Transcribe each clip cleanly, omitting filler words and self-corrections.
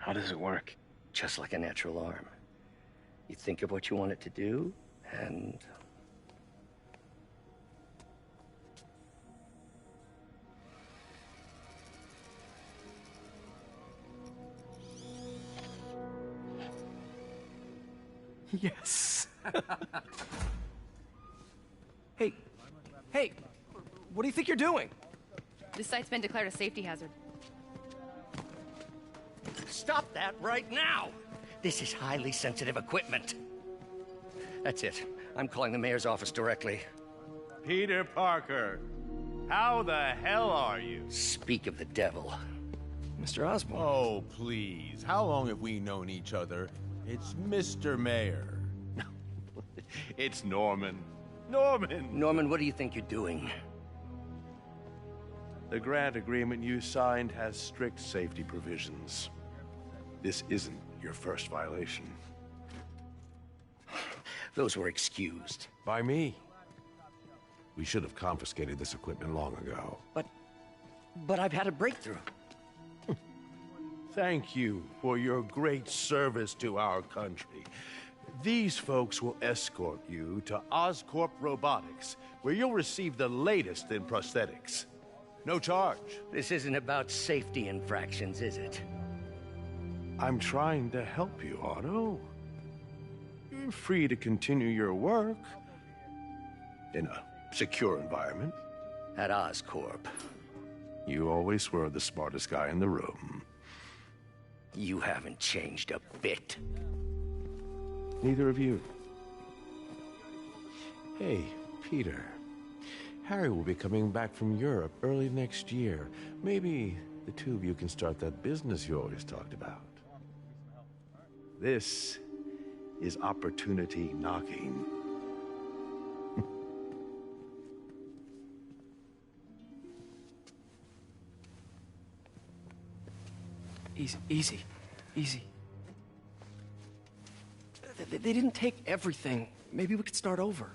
How does it work? Just like a natural arm. You think of what you want it to do, and... Yes. Hey, what do you think you're doing? This site's been declared a safety hazard. Stop that right now! This is highly sensitive equipment. That's it. I'm calling the mayor's office directly. Peter Parker, how the hell are you? Speak of the devil. Mr. Osborn. Oh, please. How long have we known each other? It's Mr. Mayor. It's Norman. Norman, what do you think you're doing? The grant agreement you signed has strict safety provisions. This isn't your first violation. Those were excused. By me. We should have confiscated this equipment long ago. But I've had a breakthrough. Thank you for your great service to our country. These folks will escort you to Oscorp Robotics, where you'll receive the latest in prosthetics. No charge. This isn't about safety infractions, is it? I'm trying to help you, Otto. You're free to continue your work in a secure environment. At Oscorp. You always were the smartest guy in the room. You haven't changed a bit. Neither of you. Hey, Peter. Harry will be coming back from Europe early next year. Maybe the two of you can start that business you always talked about. This is opportunity knocking. Easy. They didn't take everything. Maybe we could start over.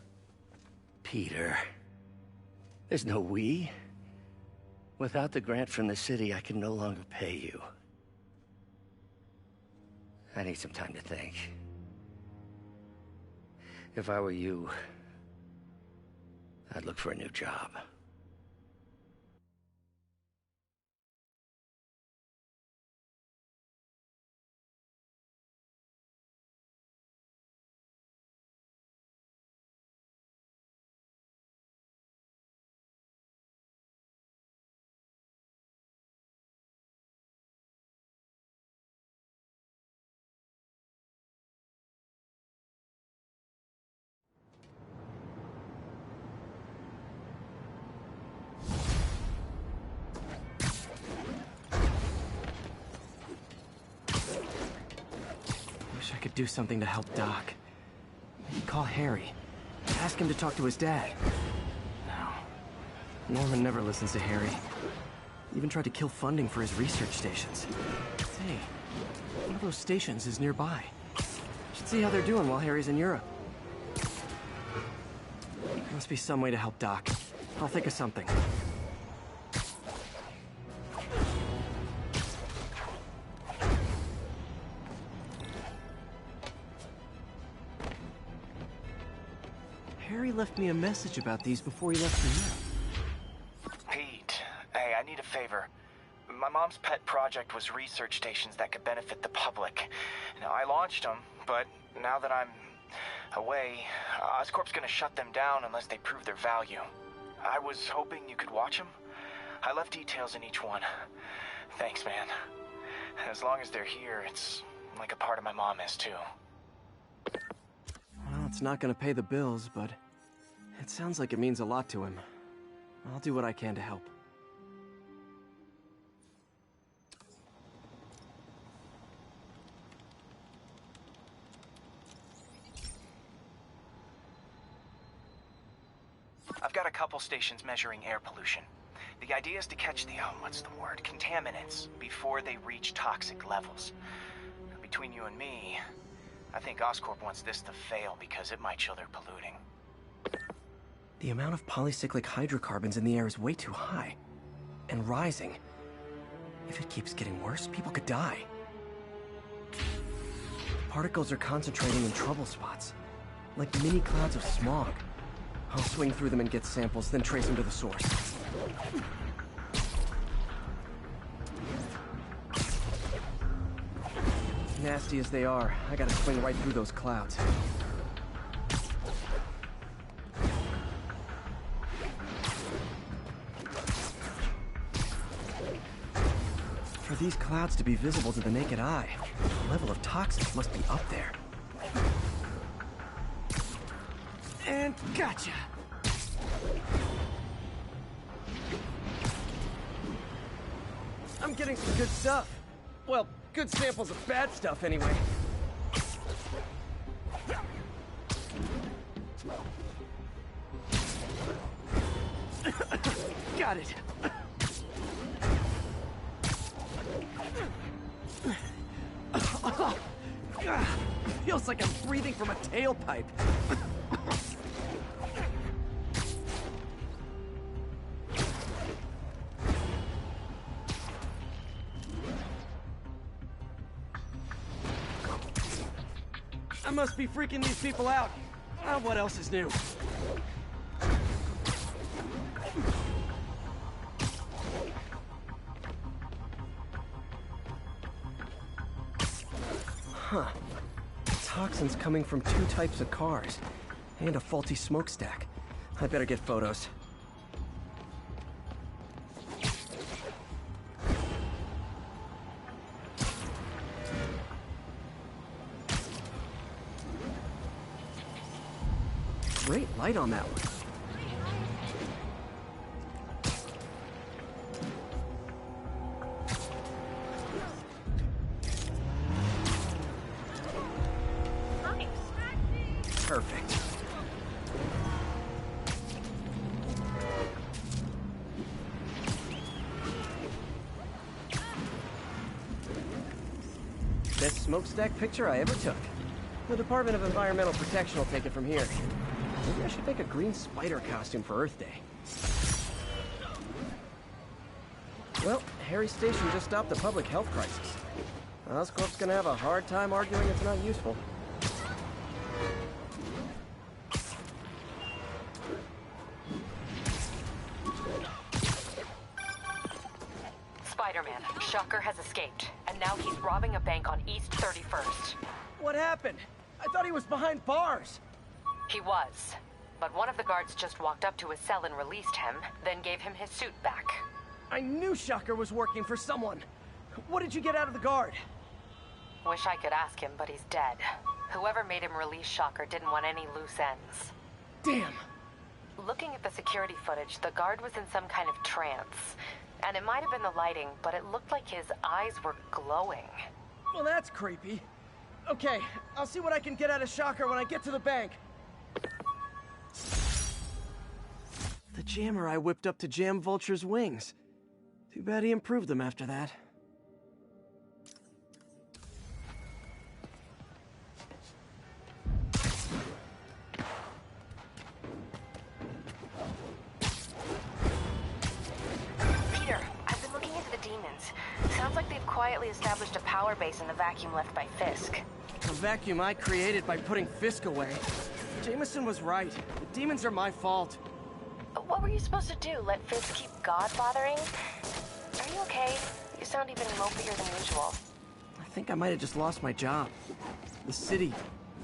Peter, there's no we. Without the grant from the city, I can no longer pay you. I need some time to think. If I were you, I'd look for a new job. Wish I could do something to help Doc. Maybe call Harry. Ask him to talk to his dad. No. Norman never listens to Harry. Even tried to kill funding for his research stations. Hey, one of those stations is nearby. Should see how they're doing while Harry's in Europe. There must be some way to help Doc. I'll think of something. Harry left me a message about these before he left for Europe. Pete, hey, I need a favor. My mom's pet project was research stations that could benefit the public. Now, I launched them, but now that I'm away, Oscorp's gonna shut them down unless they prove their value. I was hoping you could watch them. I left details in each one. Thanks, man. As long as they're here, it's like a part of my mom is, too. Well, it's not gonna pay the bills, but it sounds like it means a lot to him. I'll do what I can to help. I've got a couple stations measuring air pollution. The idea is to catch the, contaminants before they reach toxic levels. Between you and me, I think Oscorp wants this to fail because it might show they're polluting. The amount of polycyclic hydrocarbons in the air is way too high. And rising. If it keeps getting worse, people could die. Particles are concentrating in trouble spots, like mini clouds of smog. I'll swing through them and get samples, then trace them to the source. Nasty as they are, I gotta swing right through those clouds. For these clouds to be visible to the naked eye, the level of toxins must be up there. And gotcha! I'm getting some good stuff. Well, good samples of bad stuff, anyway. Got it. Feels like I'm breathing from a tailpipe. I must be freaking these people out. What else is new? Huh. Toxins coming from 2 types of cars. And a faulty smokestack. I better get photos. Great light on that one. Perfect. Best smokestack picture I ever took. The Department of Environmental Protection will take it from here. Maybe I should make a green spider costume for Earth Day. Well, Harry's station just stopped a public health crisis. Oscorp's gonna have a hard time arguing it's not useful. Spider-Man, Shocker has escaped, and now he's robbing a bank on East 31st. What happened? I thought he was behind bars. He was, but one of the guards just walked up to his cell and released him, then gave him his suit back. I knew Shocker was working for someone. What did you get out of the guard? Wish I could ask him, but he's dead. Whoever made him release Shocker didn't want any loose ends. Damn. Looking at the security footage, the guard was in some kind of trance. And it might have been the lighting, but it looked like his eyes were glowing. Well, that's creepy. Okay, I'll see what I can get out of Shocker when I get to the bank. The jammer I whipped up to jam Vulture's wings. Too bad he improved them after that. Peter, I've been looking into the demons. Sounds like they've quietly established a power base in the vacuum left by Fisk. A vacuum I created by putting Fisk away. Jameson was right. The demons are my fault. What were you supposed to do? Let Fisk keep God bothering? Are you okay? You sound even mopier than usual. I think I might have just lost my job. The city,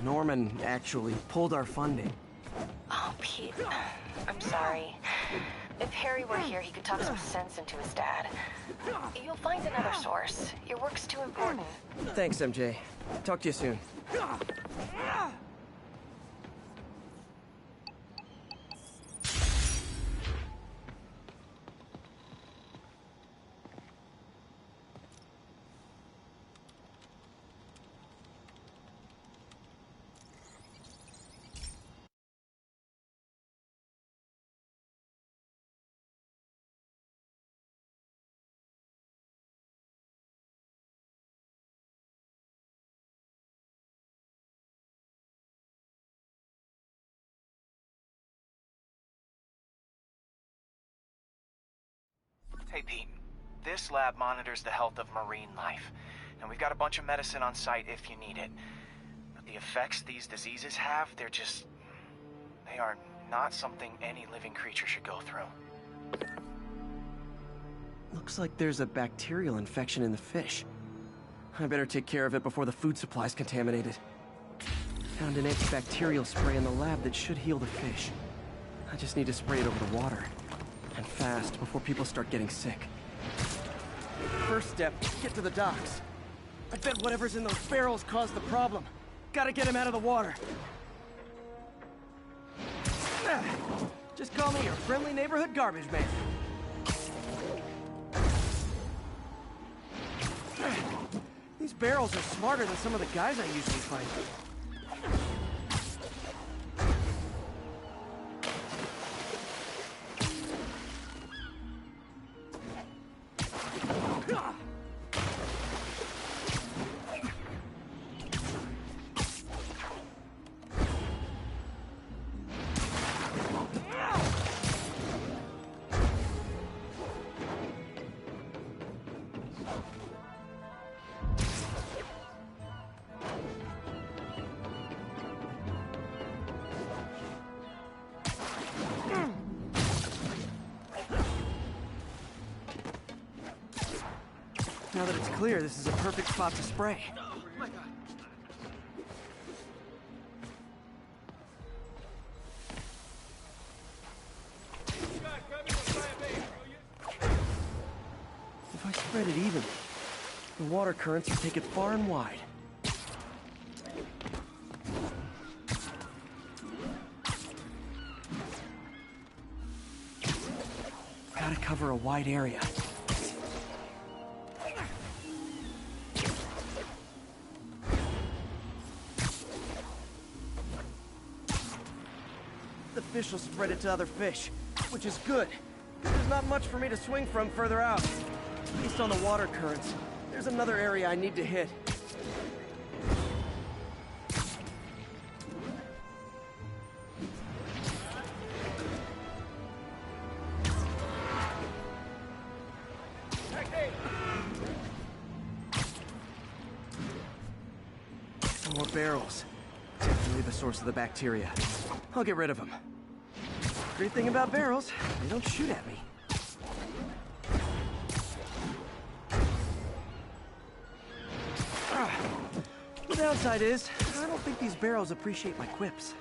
Norman, actually, pulled our funding. Oh, Pete. I'm sorry. If Harry were here, he could talk some sense into his dad. You'll find another source. Your work's too important. Thanks, MJ. Talk to you soon. Hey, Pete. This lab monitors the health of marine life, and we've got a bunch of medicine on site if you need it. The effects these diseases have, they are not something any living creature should go through. Looks like there's a bacterial infection in the fish. I better take care of it before the food supply's contaminated. Found an antibacterial spray in the lab that should heal the fish. I just need to spray it over the water. And fast, before people start getting sick. First step, get to the docks. I bet whatever's in those barrels caused the problem. Gotta get him out of the water. Just call me your friendly neighborhood garbage man. These barrels are smarter than some of the guys I usually fight. Now that it's clear, this is a perfect spot to spray. If I spread it evenly, the water currents will take it far and wide. Gotta cover a wide area. The fish will spread it to other fish, which is good. There's not much for me to swing from further out. Based on the water currents, there's another area I need to hit. More barrels. Definitely the source of the bacteria. I'll get rid of them. Great thing about barrels, they don't shoot at me. The downside is, I don't think these barrels appreciate my quips.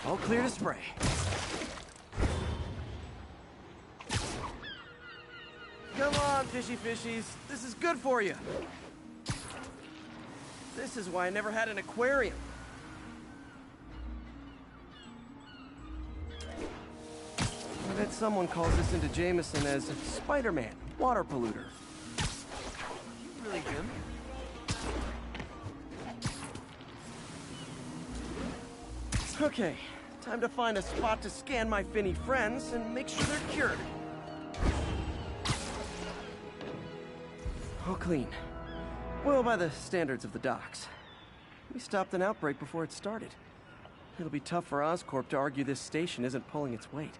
All clear to spray. Come on, fishy fishies. This is good for you. This is why I never had an aquarium. I bet someone calls this into Jameson as Spider-Man, water polluter. You really him? Okay, time to find a spot to scan my finny friends and make sure they're cured. All clean. Well, by the standards of the docks. We stopped an outbreak before it started. It'll be tough for Oscorp to argue this station isn't pulling its weight.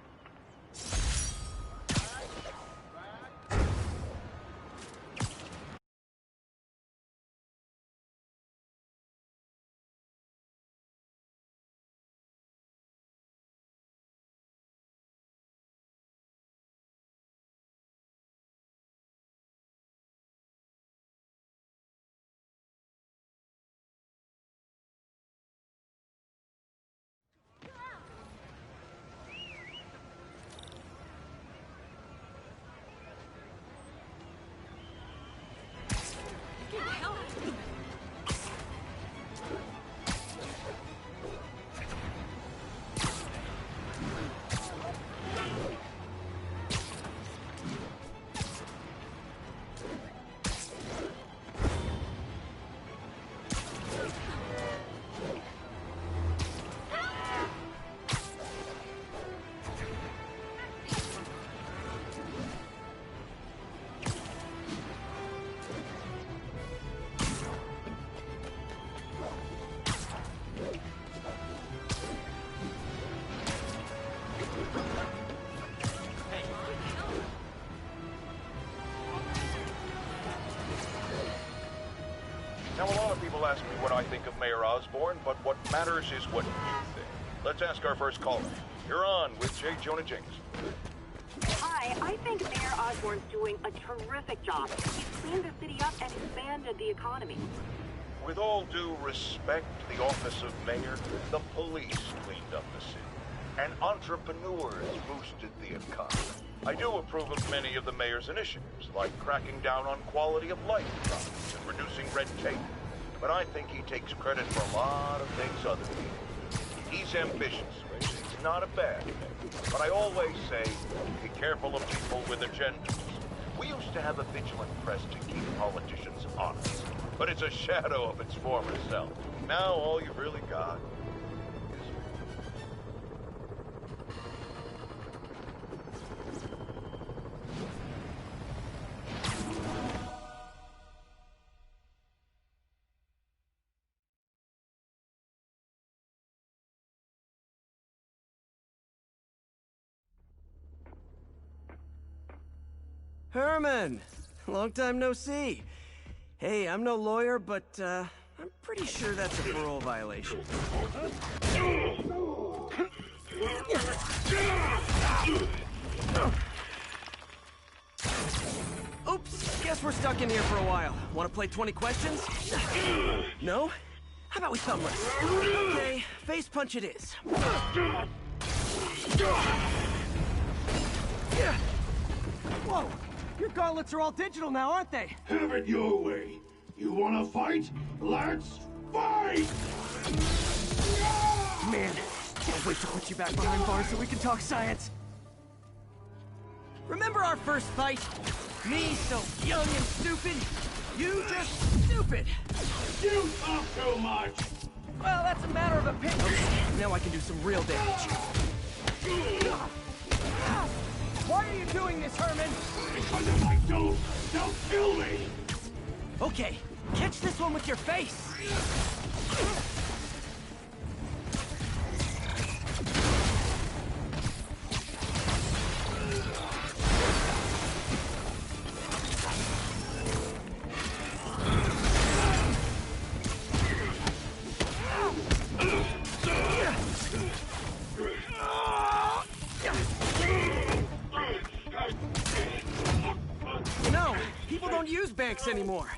Now, a lot of people ask me what I think of Mayor Osborn, but what matters is what you think. Let's ask our first caller. You're on with J. Jonah Jameson. Hi, I think Mayor Osborn's doing a terrific job. He's cleaned the city up and expanded the economy. With all due respect, the office of mayor, the police cleaned up the city, and entrepreneurs boosted the economy. I do approve of many of the mayor's initiatives, like cracking down on quality of life problems and reducing red tape. But I think he takes credit for a lot of things other people. He's ambitious, which is not a bad thing. But I always say, be careful of people with agendas. We used to have a vigilant press to keep politicians honest, but it's a shadow of its former self. Now all you've really got is... Herman! Long time no see. Hey, I'm no lawyer, but, I'm pretty sure that's a parole violation. Oops, guess we're stuck in here for a while. Want to play 20 questions? No? How about we thumb wrestle? Okay, face punch it is. Whoa! Your gauntlets are all digital now, aren't they? Have it your way. You wanna fight? Let's fight! Man, can't wait to put you back behind bars so we can talk science. Remember our first fight? Me so young and stupid, you just stupid. You talk too much! Well, that's a matter of opinion. Okay, now I can do some real damage. Why are you doing this, Herman? Because if I don't, they'll kill me! Okay, catch this one with your face! Banks anymore.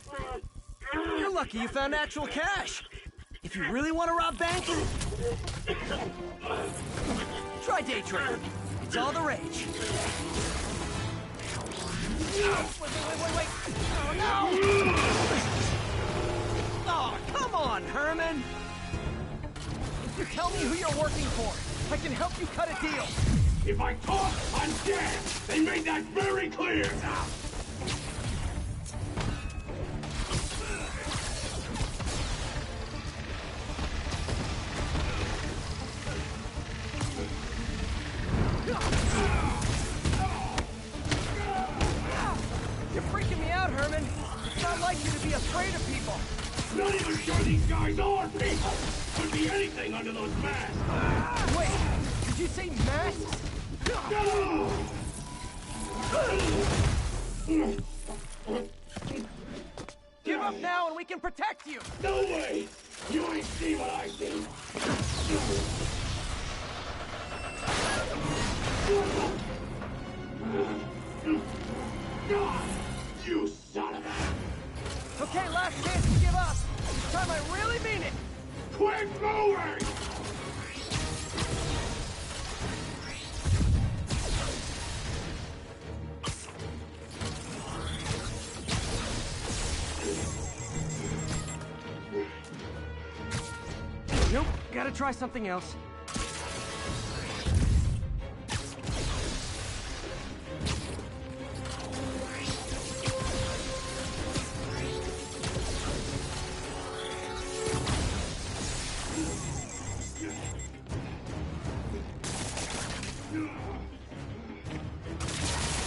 You're lucky you found actual cash. If you really want to rob banks, try day trading. It's all the rage. Wait. Oh, no! Oh, come on, Herman! If you tell me who you're working for, I can help you cut a deal. If I talk, I'm dead! They made that very clear! You're freaking me out, Herman. It's not like you to be afraid of people. Not even sure these guys are people! Could be anything under those masks! Wait, did you say masks? No! Give up now and we can protect you! No way! You ain't see what I see! You son of a... Okay, last chance to give up. This time I really mean it. Quit moving! Nope, gotta try something else.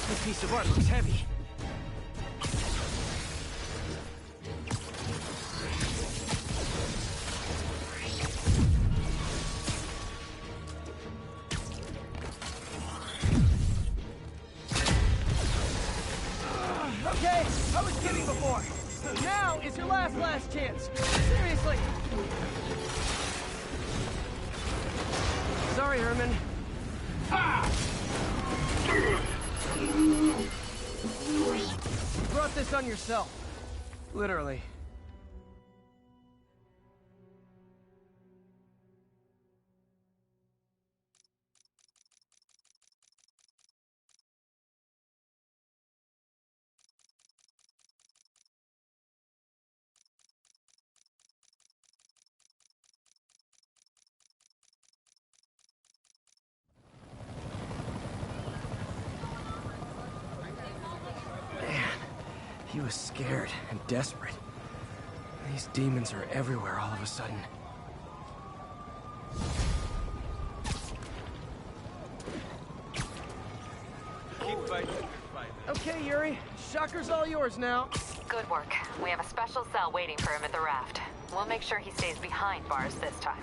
This piece of art looks heavy. Okay, I was kidding before. Now is your last chance. Seriously. Sorry, Herman. You brought this on yourself. Literally. He was scared and desperate. These demons are everywhere all of a sudden. Keep fighting. Okay, Yuri. Shocker's all yours now. Good work. We have a special cell waiting for him at the raft. We'll make sure he stays behind bars this time.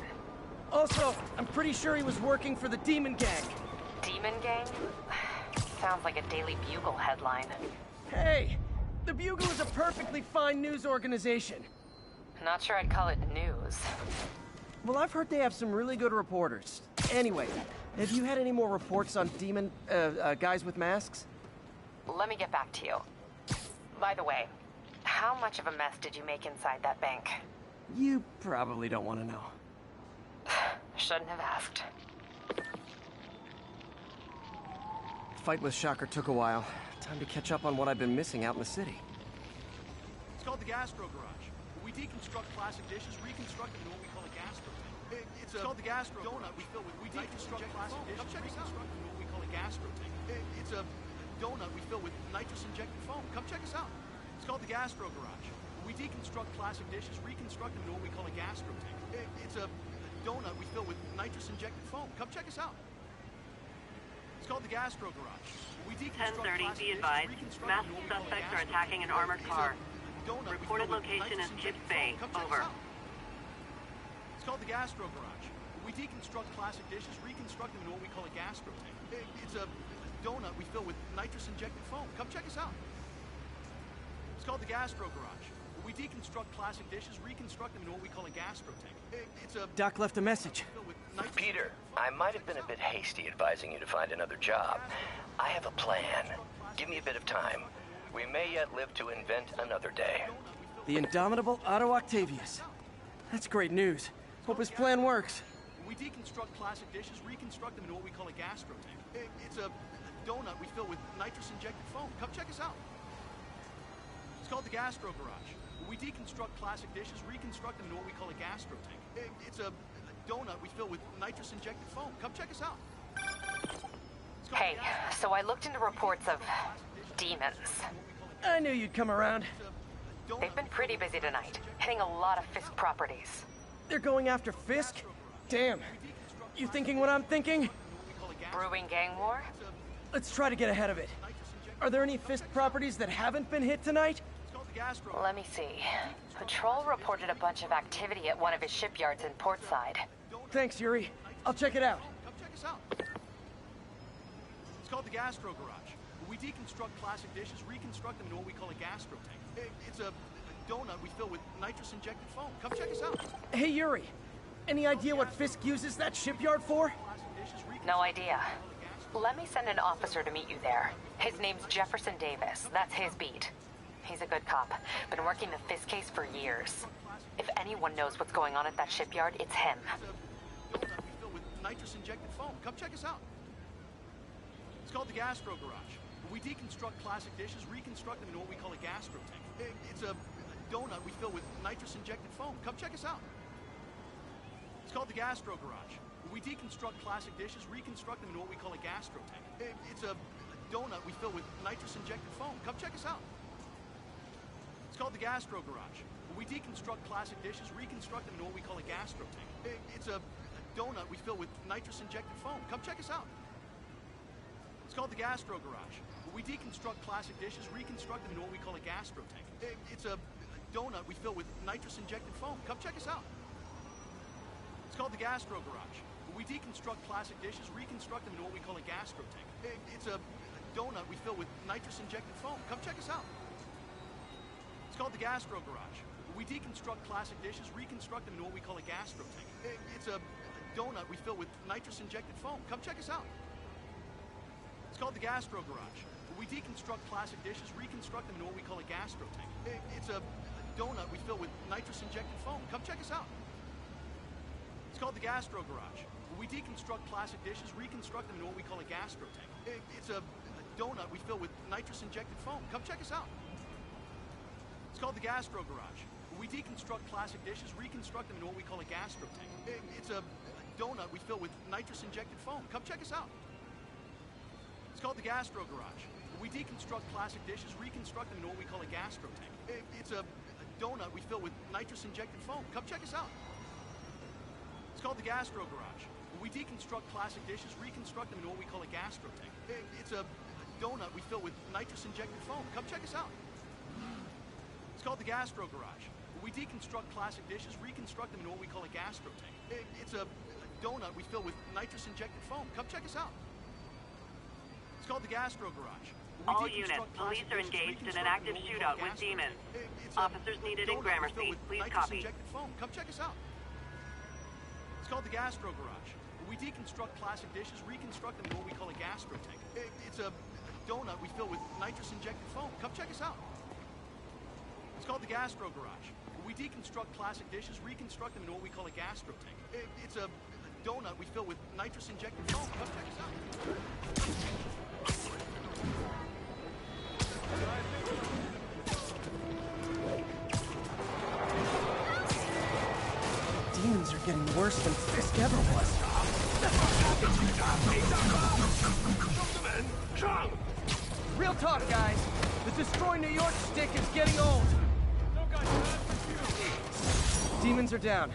Also, I'm pretty sure he was working for the Demon Gang. Demon Gang? Sounds like a Daily Bugle headline. Hey! The Bugle is a perfectly fine news organization. Not sure I'd call it news. Well, I've heard they have some really good reporters. Anyway, have you had any more reports on demon, guys with masks? Let me get back to you. By the way, how much of a mess did you make inside that bank? You probably don't want to know. Shouldn't have asked. Fight with Shocker took a while. Time to catch up on what I've been missing out in the city. It's called the Gastro Garage. We deconstruct classic dishes, reconstruct them into what we call a gastro tank. It's called the Gastro donut. We deconstruct classic dishes, reconstruct them into what we call a gastro tank. It's a donut we fill with nitrous injected foam. Come check us out. It's called the Gastro Garage. We deconstruct classic dishes, reconstruct them into what we call a gastro tank. It's a donut we fill with nitrous injected foam. Come check us out. It's called the Gastro Garage. 10:30, be advised. Masked suspects are attacking an armored car. Reported location is Chips Bay. Over. It's called the Gastro Garage. We deconstruct classic dishes, reconstruct them into what we call a gastro tank. It's a donut we fill with nitrous injected foam. Come check us out. It's called the Gastro Garage. We deconstruct classic dishes, reconstruct them into what we call a gastro tank. It's a... Doc left a message. Peter, I might have been a bit hasty advising you to find another job. I have a plan. Give me a bit of time. We may yet live to invent another day. The indomitable Otto Octavius. That's great news. Hope his plan works. We deconstruct classic dishes, reconstruct them into what we call a gastro tank. It's a donut we fill with nitrous injected foam. Come check us out. It's called the Gastro Garage. We deconstruct classic dishes, reconstruct them into what we call a gastro tank. It's a donut we fill with nitrous injected foam. Come check us out. Hey, so I looked into reports of demons. I knew you'd come around. They've been pretty busy tonight, hitting a lot of Fisk properties. They're going after Fisk? Damn. You thinking what I'm thinking? Brewing gang war? Let's try to get ahead of it. Are there any Fisk properties that haven't been hit tonight? Let me see. Patrol reported a bunch of activity at one of his shipyards in Portside. Thanks, Yuri. I'll check it out. Come check us out. It's called the Gastro Garage. We deconstruct classic dishes, reconstruct them into what we call a gastro tank. It's a donut we fill with nitrous injected foam. Come check us out. Hey, Yuri. Any idea what Fisk uses that shipyard for? No idea. Let me send an officer to meet you there. His name's Jefferson Davis. That's his beat. He's a good cop. Been working the Fisk case for years. If anyone knows what's going on at that shipyard, it's him. Donut we fill with nitrous injected foam. Come check us out. It's called the Gastro Garage. We deconstruct classic dishes, reconstruct them into what we call a gastro tank. It's a donut we fill with nitrous injected foam. Come check us out. called the Gastro Garage. We deconstruct classic dishes, reconstruct them in what we call a gastro tank. It's a donut we fill with nitrous-injected foam. Come check us out. It's called the Gastro Garage. We deconstruct classic dishes, reconstruct them in what we call a gastro tank. It's a donut we fill with nitrous-injected foam. Come check us out. It's called the Gastro Garage. We deconstruct classic dishes, reconstruct them in what we call a gastro tank. It's a donut we fill with nitrous-injected foam. Come check us out. It's called the Gastro Garage. We deconstruct classic dishes, reconstruct them in what we call a gastro tank. It's a donut we fill with nitrous-injected foam. Come check us out. It's called the Gastro Garage. We deconstruct classic dishes, reconstruct them in what we call a gastro tank. It's a donut we fill with nitrous-injected foam. Come check us out. It's called the Gastro Garage. We deconstruct classic dishes, reconstruct them in what we call a gastro tank. It's a donut we fill with nitrous-injected foam. Come check us out. It's called the Gastro Garage. We deconstruct classic dishes, reconstruct them in what we call a gastro tank. It's a donut we fill with nitrous-injected foam. Come check us out. It's called the Gastro Garage. We deconstruct classic dishes, reconstruct them in what we call a gastro tank. It's a donut we fill with nitrous-injected foam. Come check us out. It's called the Gastro Garage. We deconstruct classic dishes, reconstruct them in what we call a gastro tank. It's a donut we fill with nitrous-injected foam. Come check us out. It's called the Gastro Garage. We deconstruct classic dishes, reconstruct them in what we call a gastro tank. It's a donut we fill with nitrous-injected foam. Come check us out. It's called the Gastro Garage. We deconstruct classic dishes, reconstruct them in what we call a gastro tank. It's a donut we fill with nitrous-injected foam. Come check us out. It's called the Gastro Garage. All units, police are engaged in an active shootout with demons. Officers needed in Gramercy. Please copy. Come check us out. It's called the Gastro Garage. We deconstruct classic dishes, reconstruct them in what we call a gastro tank. It's a donut we fill with nitrous-injected foam. Come check us out. It's called the Gastro Garage. We deconstruct classic dishes, reconstruct them in what we call a gastro tank. It's a donut we fill with nitrous-injected foam. Come check us out. Demons are getting worse than Fisk ever was. Real talk, guys. The Destroy New York stick is getting old. Demons are down.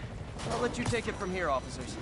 I'll let you take it from here, officers.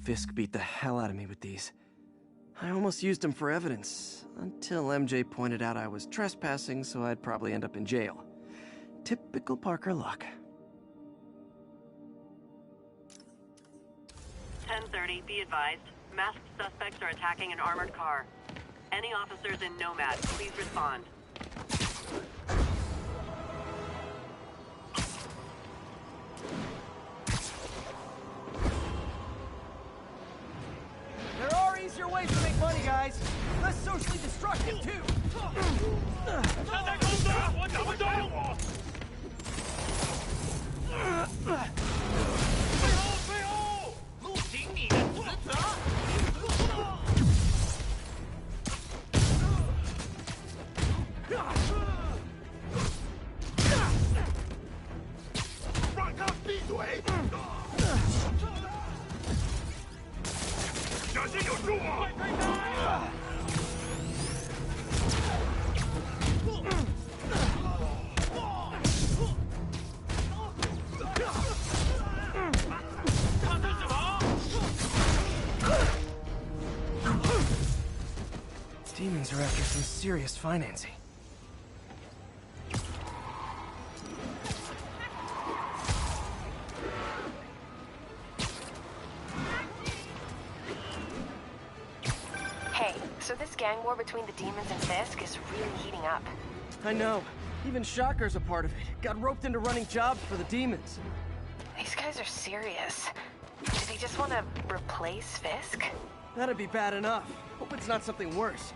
Fisk beat the hell out of me with these. I almost used them for evidence, until MJ pointed out I was trespassing, so I'd probably end up in jail. Typical Parker luck. 10:30, be advised. Masked suspects are attacking an armored car. Any officers in Nomad, please respond. There are easier ways to make money, guys. Less socially destructive, too. Demons are after some serious financing. Hey, so this gang war between the demons and Fisk is really heating up. I know. Even Shocker's a part of it. Got roped into running jobs for the demons. These guys are serious. Do they just want to replace Fisk? That'd be bad enough. Hope it's not something worse.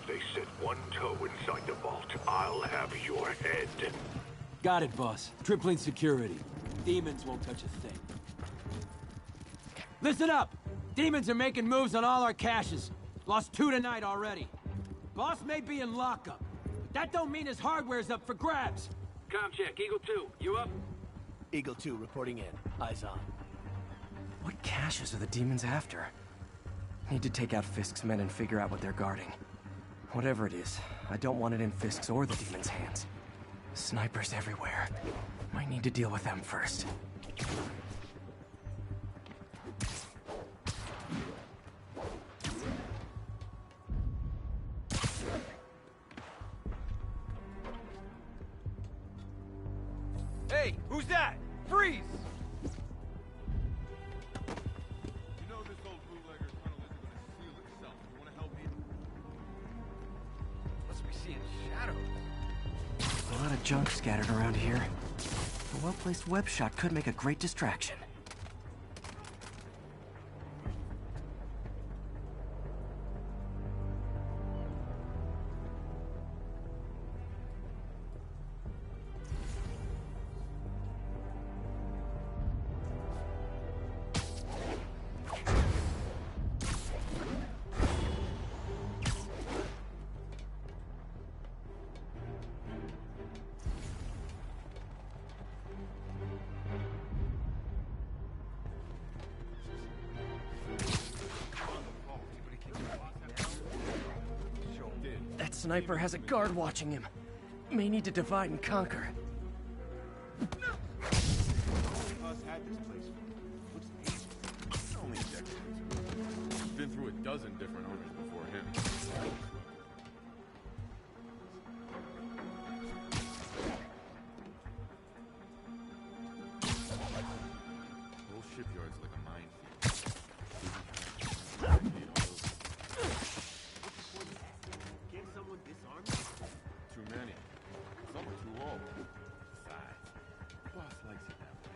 They set one toe inside the vault, I'll have your head. Got it, boss. Tripling security. Demons won't touch a thing. Listen up! Demons are making moves on all our caches. Lost 2 tonight already. Boss may be in lockup, but that don't mean his hardware's up for grabs. Com check, Eagle 2, you up? Eagle 2 reporting in. Eyes on. What caches are the demons after? Need to take out Fisk's men and figure out what they're guarding. Whatever it is, I don't want it in Fisk's or the demons' hands. Snipers everywhere. Might need to deal with them first. Hey, who's that? Freeze! You know this old bootlegger's tunnel isn't gonna seal itself. You wanna help me? Must be seeing shadows. A lot of junk scattered around here. A well-placed web shot could make a great distraction. That sniper has a guard watching him. May need to divide and conquer. Us had this place. Looks easy. Only decades. Been through a dozen different owners before him. The whole shipyard's like a minefield. Can't someone disarm me? Too many. Some are too old. Besides, boss likes it that way.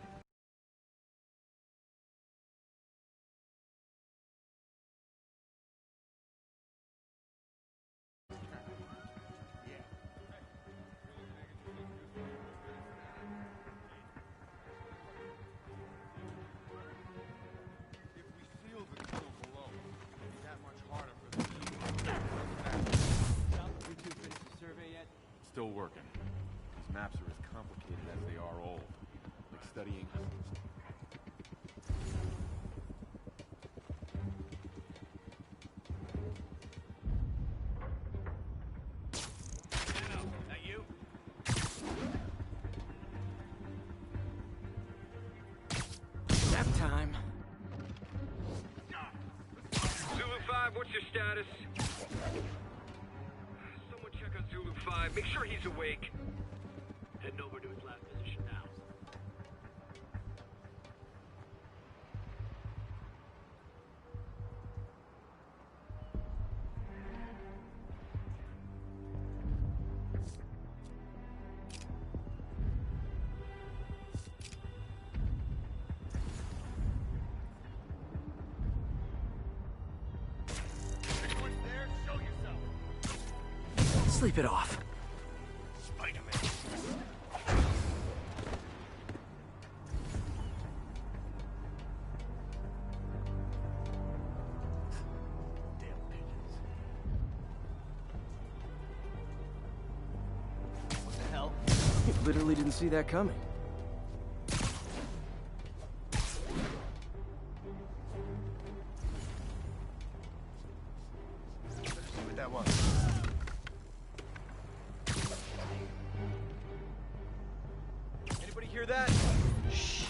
If we seal the tunnel below, it'll be that much harder for the You two finished the survey yet? Still working. These maps are as complicated as they are old. Like studying. That you? Nap time. Zulu 5, what's your status? Someone check on Zulu 5. Make sure he's awake. Heading over to his last position now. Anyone there? Show yourself! Sleep it off. Literally didn't see that coming. Let's see what that was. Anybody hear that? Shh.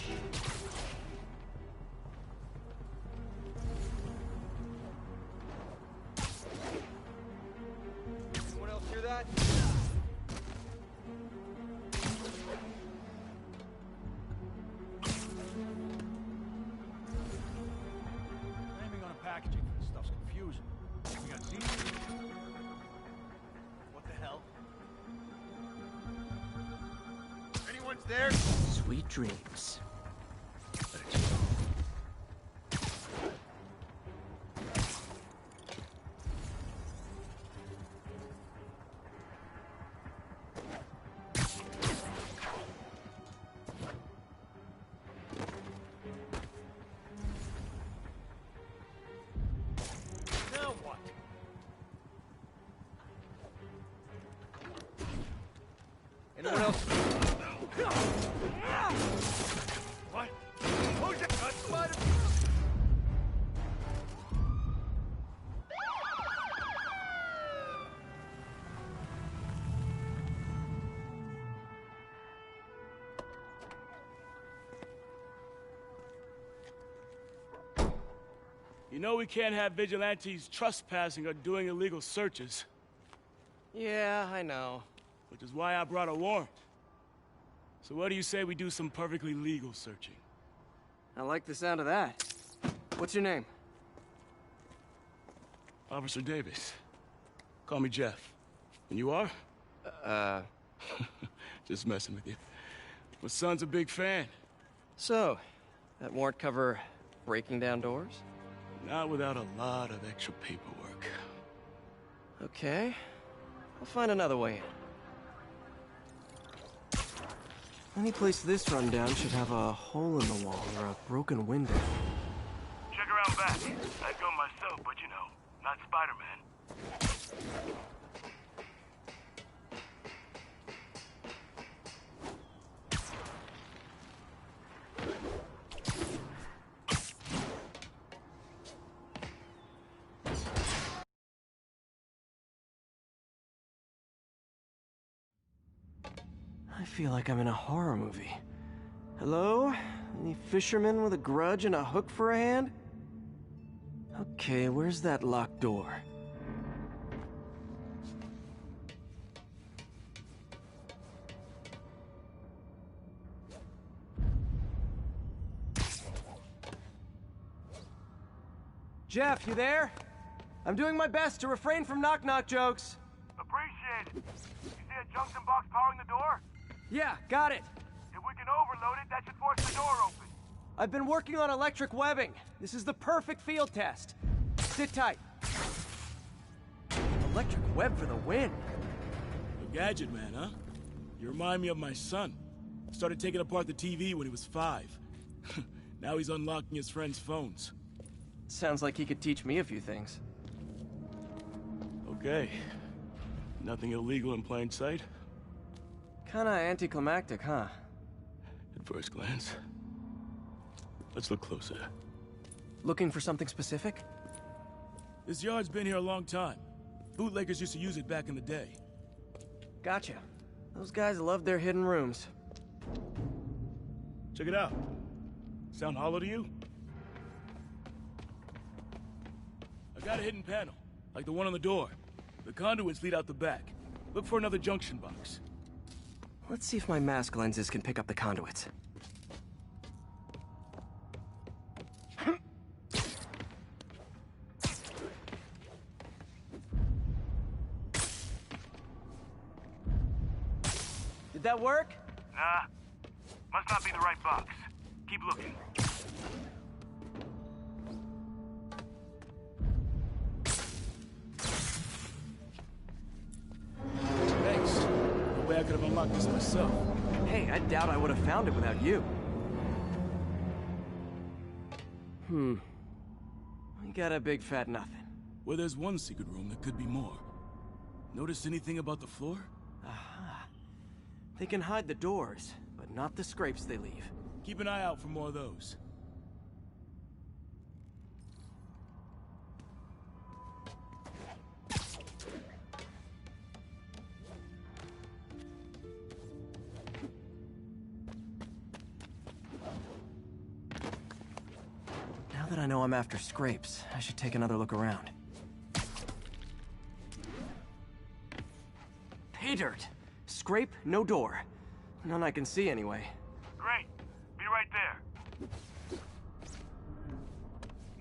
Anyone else hear that? Naming on a packaging for this stuff's confusing. We got Z. What the hell? Anyone's there? Sweet dreams. Now what? Anyone else? What? Who's it? You know we can't have vigilantes trespassing or doing illegal searches, Yeah, I know. which is why I brought a warrant. So what do you say we do some perfectly legal searching? I like the sound of that. What's your name? Officer Davis. Call me Jeff. And you are? Just messing with you. My son's a big fan. So, that warrant cover breaking down doors? Not without a lot of extra paperwork. Okay. I'll find another way in. Any place this rundown should have a hole in the wall or a broken window. Check around back. I'd go myself, but you know, not Spider-Man. I feel like I'm in a horror movie. Hello? Any fisherman with a grudge and a hook for a hand? Okay, where's that locked door? Jeff, you there? I'm doing my best to refrain from knock-knock jokes. Appreciate it. You see a junction box powering the door? Yeah, got it. If we can overload it, that should force the door open. I've been working on electric webbing. This is the perfect field test. Sit tight. Electric web for the win. A gadget man, huh? You remind me of my son. Started taking apart the TV when he was 5. Now he's unlocking his friends' phones. Sounds like he could teach me a few things. Okay. Nothing illegal in plain sight? Kinda anticlimactic, huh? At first glance. Let's look closer. Looking for something specific? This yard's been here a long time. Bootleggers used to use it back in the day. Gotcha. Those guys love their hidden rooms. Check it out. Sound hollow to you? I got a hidden panel, like the one on the door. The conduits lead out the back. Look for another junction box. Let's see if my mask lenses can pick up the conduits. Did that work? Nah. Must not be the right box. Keep looking. Thanks. No way I could have unlocked this myself. Hey, I doubt I would have found it without you. We got a big fat nothing. Well, there's one secret room that could be more. Notice anything about the floor? Aha. They can hide the doors, but not the scrapes they leave. Keep an eye out for more of those. Now that I know I'm after scrapes, I should take another look around. Pay dirt! Scrape, no door. None I can see anyway. Great. Be right there.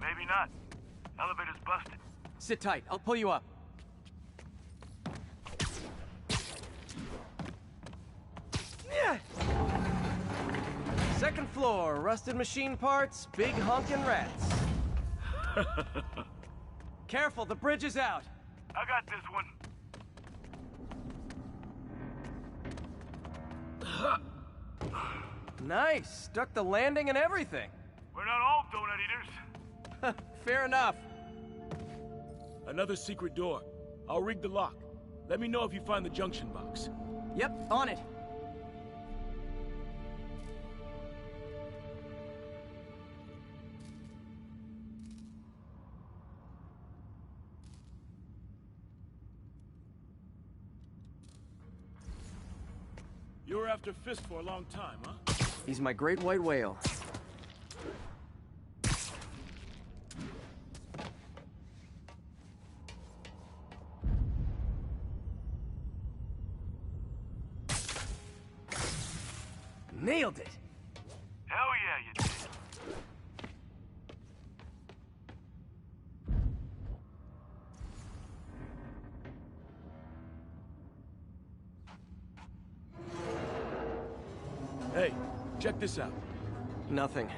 Maybe not. Elevator's busted. Sit tight, I'll pull you up. Yeah. Second floor, rusted machine parts, big honkin' rats. Careful, the bridge is out. I got this one. Nice, stuck the landing and everything. We're not all donut eaters. Fair enough. Another secret door. I'll rig the lock. Let me know if you find the junction box. Yep, on it. You were after Fist for a long time, huh? He's my great white whale. Nailed it! Hell yeah, you did. Hey, check this out. Nothing.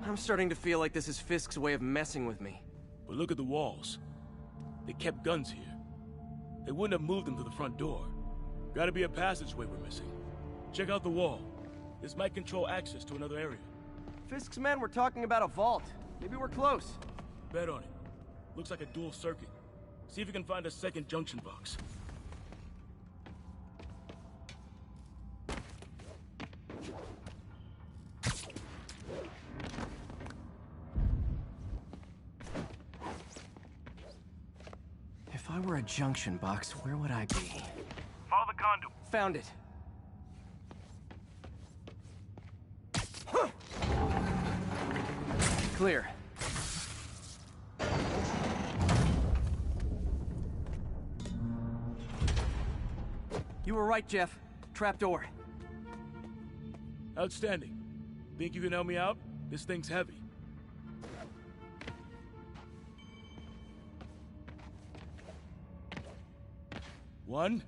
I'm starting to feel like this is Fisk's way of messing with me. But look at the walls. They kept guns here. They wouldn't have moved them to the front door. Gotta be a passageway we're missing. Check out the wall. This might control access to another area. Fisk's men were talking about a vault. Maybe we're close. Bet on it. Looks like a dual circuit. See if you can find a second junction box. If I were a junction box, where would I be? Follow the conduit. Found it. Clear. You were right, Jeff. Trapdoor. Outstanding. Think you can help me out? This thing's heavy. One,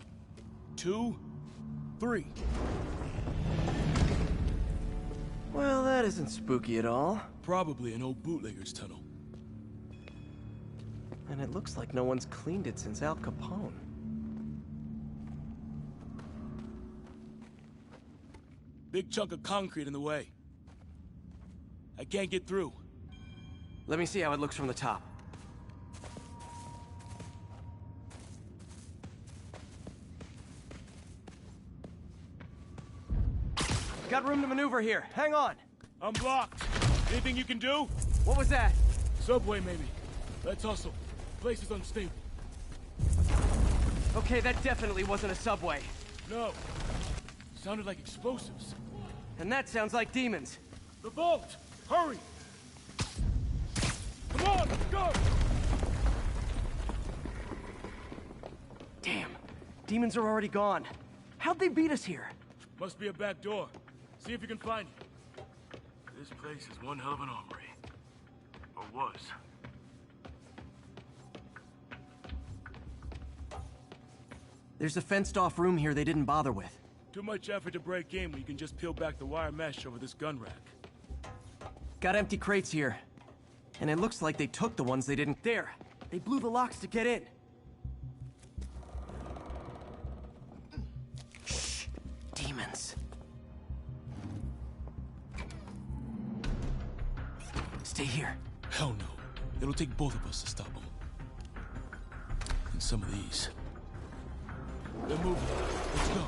two, three. Well, that isn't spooky at all. Probably an old bootlegger's tunnel. And it looks like no one's cleaned it since Al Capone. Big chunk of concrete in the way. I can't get through. Let me see how it looks from the top. Got room to maneuver here. Hang on. I'm blocked. Anything you can do? What was that? Subway, maybe. Let's hustle. Place is unstable. Okay, that definitely wasn't a subway. No. Sounded like explosives. And that sounds like demons. The vault! Hurry! Come on, go! Damn. Demons are already gone. How'd they beat us here? Must be a back door. See if you can find it. This place is one hell of an armory. Or was. There's a fenced-off room here they didn't bother with. Too much effort to break in when you can just peel back the wire mesh over this gun rack. Got empty crates here. And it looks like they took the ones they didn't... There! They blew the locks to get in. Shh! Demons. Stay here. Hell no. It'll take both of us to stop them. And some of these. They're moving. Let's go.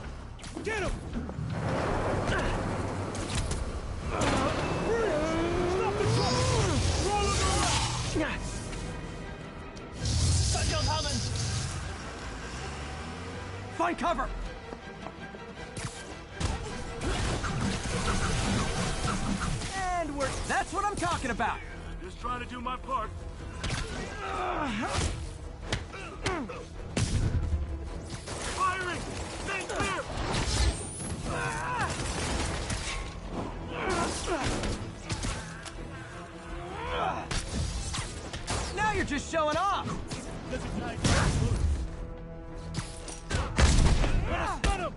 Get him! Stop the truck! Roll him around! Find cover! And we're... That's what I'm talking about! Just trying to do my part. Firing! Stay clear! Now you're just showing off! This is nice. Stun him!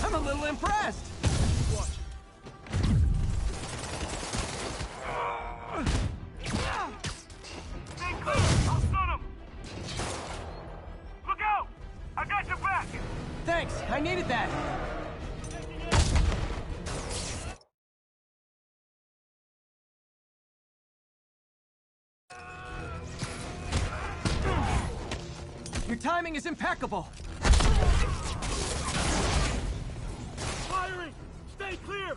I'm a little impressed! Watch. Stay clear! I'll stun him! Look out! I got your back! Thanks, I needed that! Your timing is impeccable! Firing! Stay clear!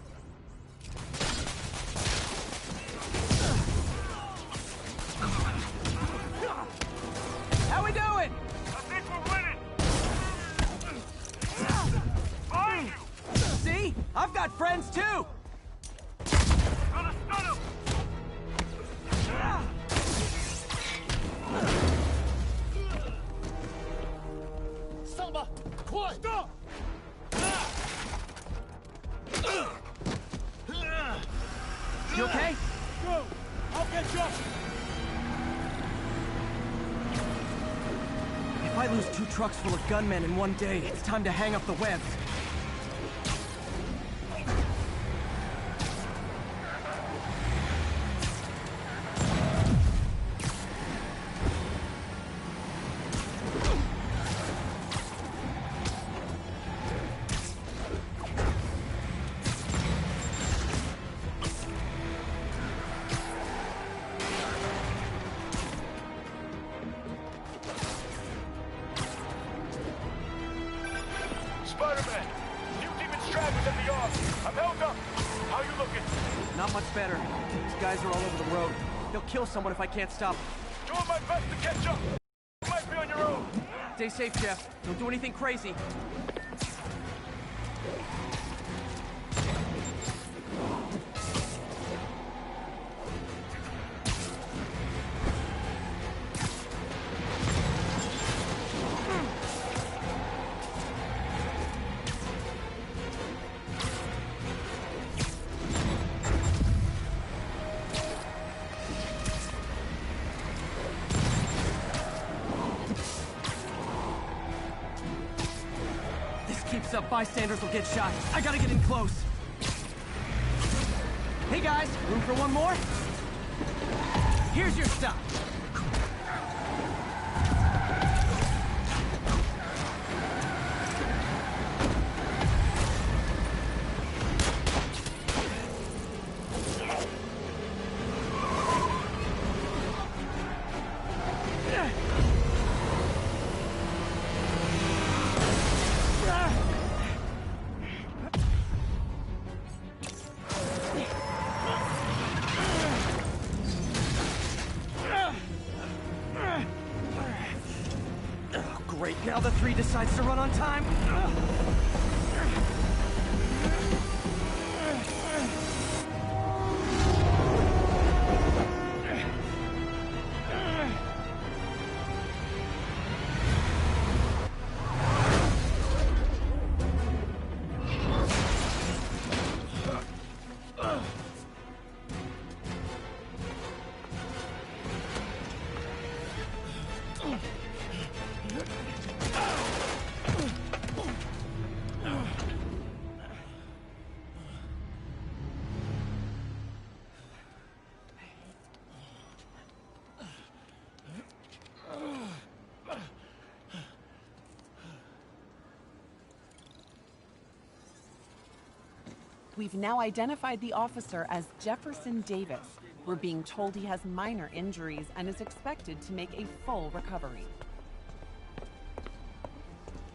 How we doing? I think we're winning! Behind you! See? I've got friends too! Gonna stun him! Samba! Quiet! Stop! You okay? Go! I'll get you! If I lose 2 trucks full of gunmen in one day, it's time to hang up the webs. Spider-Man! New Demon Stragglers at the yard! I'm held up! How you looking? Not much better. These guys are all over the road. They'll kill someone if I can't stop them. Doing my best to catch up! You might be on your own! Stay safe, Jeff. Don't do anything crazy. Keeps up, bystanders will get shot. I gotta get in close. Hey guys, room for one more? Here's your stuff. Great, now the 3 decides to run on time. We've now identified the officer as Jefferson Davis. We're being told he has minor injuries and is expected to make a full recovery.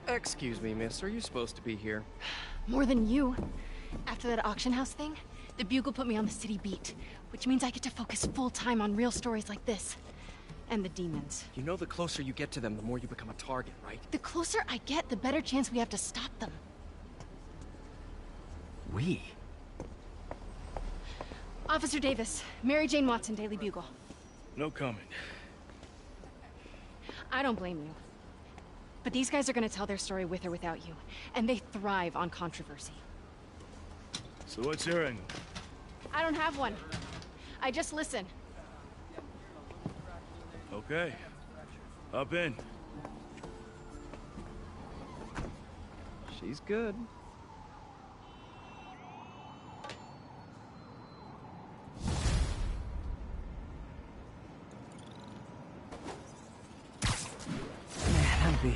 Excuse me, miss. Are you supposed to be here? More than you. After that auction house thing, the Bugle put me on the city beat, which means I get to focus full-time on real stories like this. And the demons. You know the closer you get to them, the more you become a target, right? The closer I get, the better chance we have to stop them. We? Officer Davis, Mary Jane Watson, Daily Bugle. No comment. I don't blame you. But these guys are gonna tell their story with or without you, and they thrive on controversy. So what's your angle? I don't have one. I just listen. Okay. Up in. She's good. Man, I'm beat.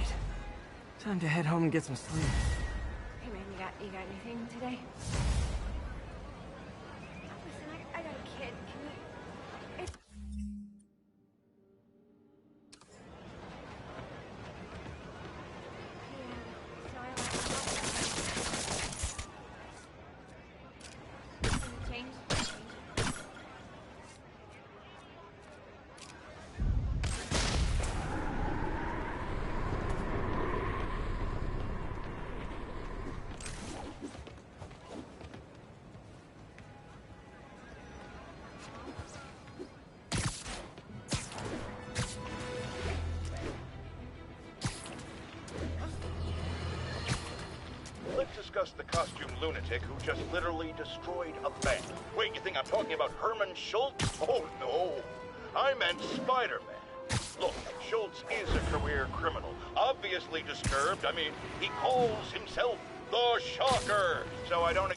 Time to head home and get some sleep. Hey man, you got anything today? Listen, I got a kid. Can you? It's... Yeah. So I like. Change. Let's discuss the costume lunatic who just literally destroyed a bank. Wait, you think I'm talking about Herman Schultz? Oh, no. I meant Spider-Man. Look, Schultz is a career criminal. Obviously disturbed. I mean, he calls himself the Shocker. So I don't...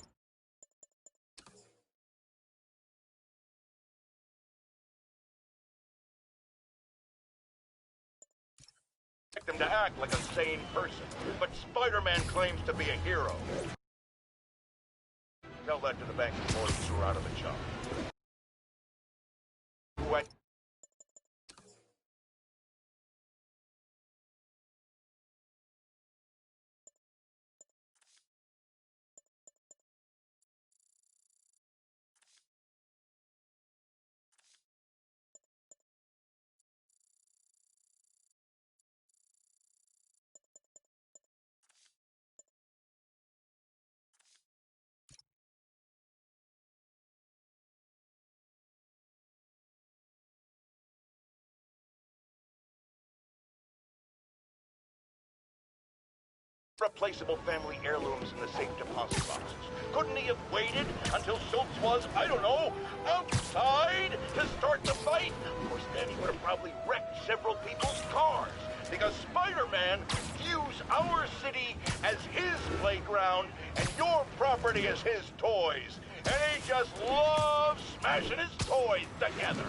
expect him to act like a sane person. But Spider-Man claims to be a hero. Tell that to the bank employees who are out of the job. What? Replaceable family heirlooms in the safe deposit boxes. Couldn't he have waited until Schultz was, I don't know, outside to start the fight? Of course, then he would have probably wrecked several people's cars. Because Spider-Man views our city as his playground and your property as his toys. And he just loves smashing his toys together.